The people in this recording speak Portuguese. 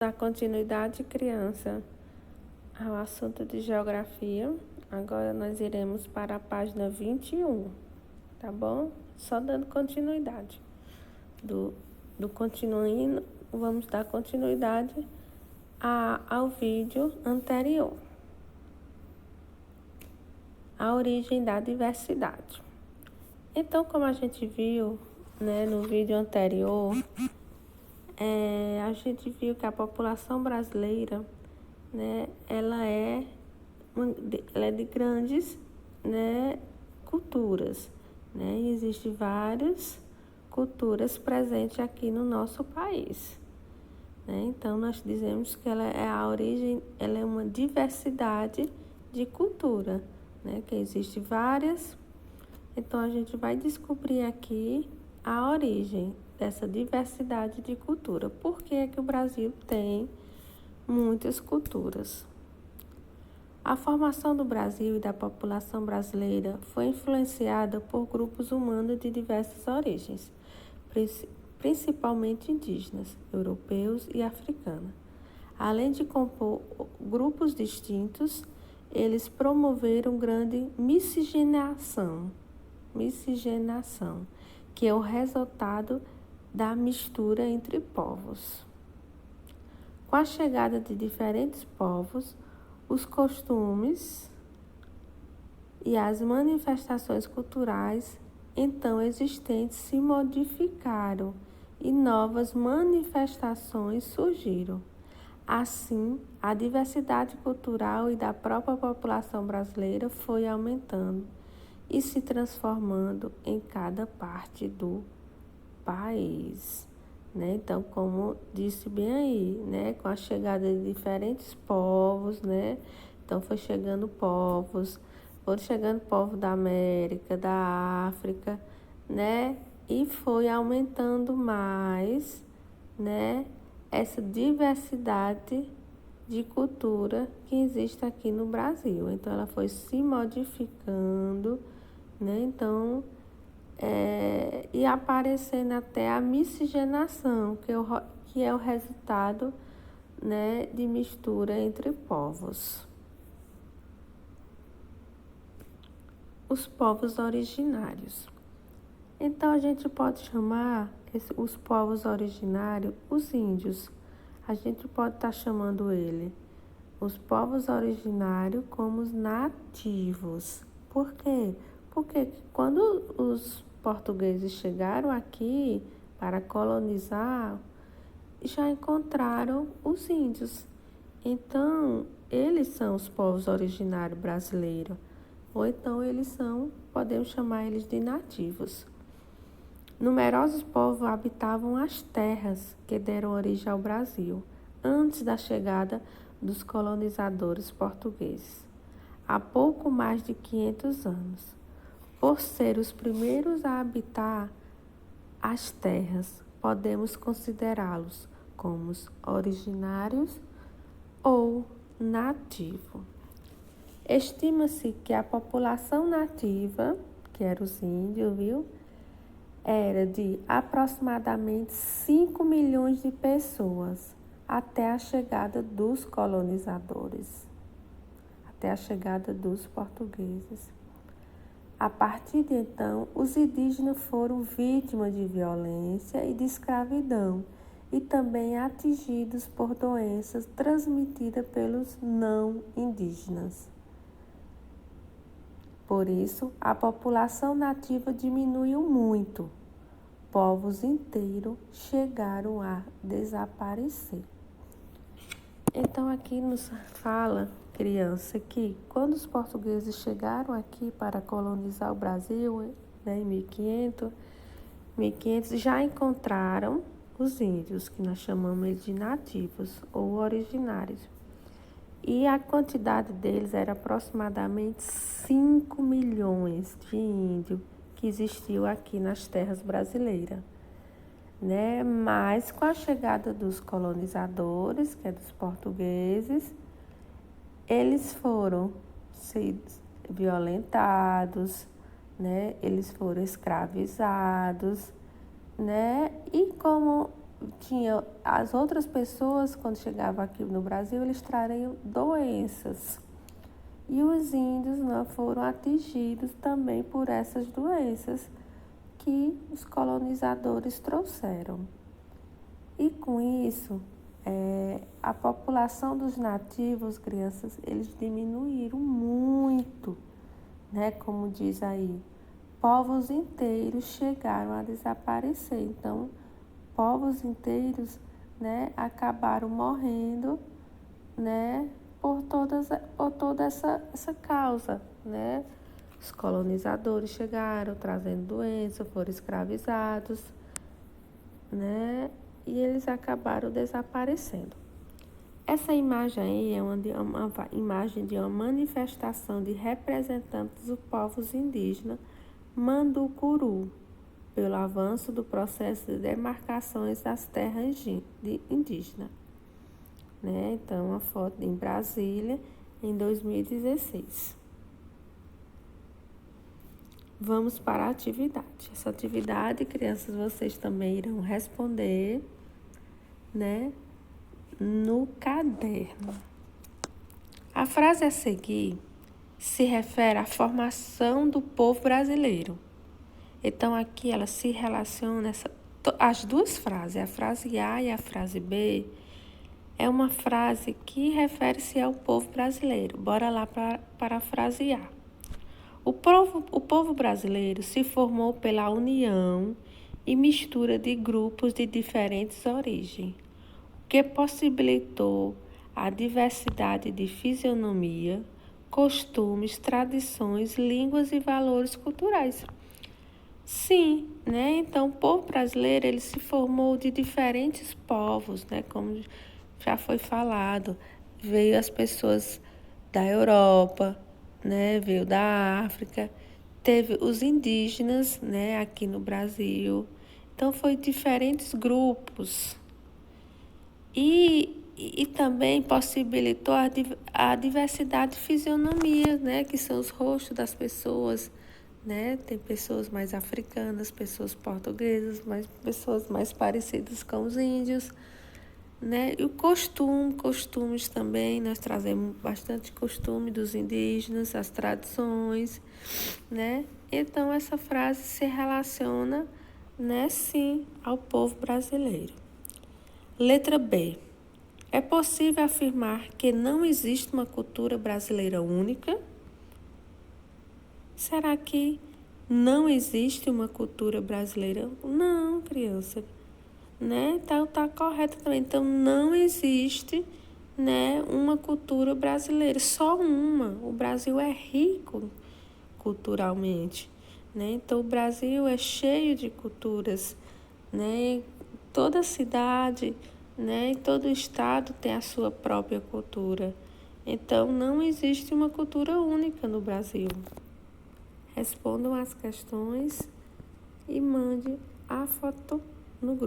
Dar continuidade, criança, ao assunto de geografia. Agora nós iremos para a página 21, tá bom? Só dando continuidade. Continuando, vamos dar continuidade ao vídeo anterior. A origem da diversidade. Então, como a gente viu, né, no vídeo anterior, a gente viu que a população brasileira, né, ela é de grandes, né, culturas, né? Existem várias culturas presentes aqui no nosso país, né? Então nós dizemos que ela é uma diversidade de cultura, né? Que existe várias. Então a gente vai descobrir aqui a origem dessa diversidade de cultura. Por que é que o Brasil tem muitas culturas? A formação do Brasil e da população brasileira foi influenciada por grupos humanos de diversas origens, principalmente indígenas, europeus e africanos. Além de compor grupos distintos, eles promoveram grande miscigenação, que é o resultado da mistura entre povos. Com a chegada de diferentes povos, os costumes e as manifestações culturais então existentes se modificaram e novas manifestações surgiram. Assim, a diversidade cultural e da própria população brasileira foi aumentando e se transformando em cada parte do país, né? Então, como disse bem aí, né? Com a chegada de diferentes povos, né? Então, foram chegando povos da América, da África, né? E foi aumentando mais, né? Essa diversidade de cultura que existe aqui no Brasil. Então, ela foi se modificando, né? Então, e aparecendo até a miscigenação, que é o resultado, né, de mistura entre povos. Os povos originários. Então, a gente pode chamar os povos originários os índios. A gente pode estar chamando os povos originários como os nativos. Por quê? Porque quando os portugueses chegaram aqui para colonizar, já encontraram os índios. Então, eles são os povos originários brasileiros. Ou então podemos chamar eles de nativos. Numerosos povos habitavam as terras que deram origem ao Brasil, antes da chegada dos colonizadores portugueses, há pouco mais de 500 anos. Por ser os primeiros a habitar as terras, podemos considerá-los como os originários ou nativos. Estima-se que a população nativa, que eram os índios, era de aproximadamente 5 milhões de pessoas até a chegada dos colonizadores, até a chegada dos portugueses. A partir de então, os indígenas foram vítimas de violência e de escravidão e também atingidos por doenças transmitidas pelos não indígenas. Por isso, a população nativa diminuiu muito. Povos inteiros chegaram a desaparecer. Então, aqui nos fala, criança, que quando os portugueses chegaram aqui para colonizar o Brasil, né, em 1500, já encontraram os índios, que nós chamamos de nativos ou originários. E a quantidade deles era aproximadamente 5 milhões de índios que existiam aqui nas terras brasileiras, né? Mas com a chegada dos colonizadores, que é dos portugueses, eles foram violentados, né? Eles foram escravizados, né? E como tinha as outras pessoas, quando chegavam aqui no Brasil, eles traziam doenças. E os índios não foram atingidos também por essas doenças que os colonizadores trouxeram. E com isso, a população dos nativos, crianças, eles diminuíram muito, né? Como diz aí, povos inteiros chegaram a desaparecer. Então, povos inteiros, né, acabaram morrendo, né, por toda essa causa, né? Os colonizadores chegaram trazendo doença, foram escravizados, né? E eles acabaram desaparecendo. Essa imagem aí é uma imagem de uma manifestação de representantes dos povos indígenas Manducuru, pelo avanço do processo de demarcações das terras indígenas. Né? Então, uma foto em Brasília, em 2016. Vamos para a atividade. Essa atividade, crianças, vocês também irão responder, né, no caderno. A frase a seguir se refere à formação do povo brasileiro. Então, aqui ela se relaciona, as duas frases, a frase A e a frase B, é uma frase que refere-se ao povo brasileiro. Bora lá para a frase A. O povo brasileiro se formou pela união e mistura de grupos de diferentes origens, o que possibilitou a diversidade de fisionomia, costumes, tradições, línguas e valores culturais. Sim, né? Então, o povo brasileiro ele se formou de diferentes povos, né? Como já foi falado, veio as pessoas da Europa, né? Veio da África, teve os indígenas, né? Aqui no Brasil. Então, foi diferentes grupos. E também possibilitou a diversidade de fisionomia, né? Que são os rostos das pessoas, né? Tem pessoas mais africanas, pessoas portuguesas, pessoas mais parecidas com os índios, né? E o costumes também, nós trazemos bastante costume dos indígenas, as tradições, né? Então, essa frase se relaciona, né, sim, ao povo brasileiro. Letra B. É possível afirmar que não existe uma cultura brasileira única? Será que não existe uma cultura brasileira? Não, criança. Né? Então, tá correto também. Então, não existe, né, uma cultura brasileira, só uma. O Brasil é rico culturalmente, né? Então, o Brasil é cheio de culturas, né? Toda cidade, né, e todo estado tem a sua própria cultura. Então, não existe uma cultura única no Brasil. Respondam as questões e mande a foto no grupo.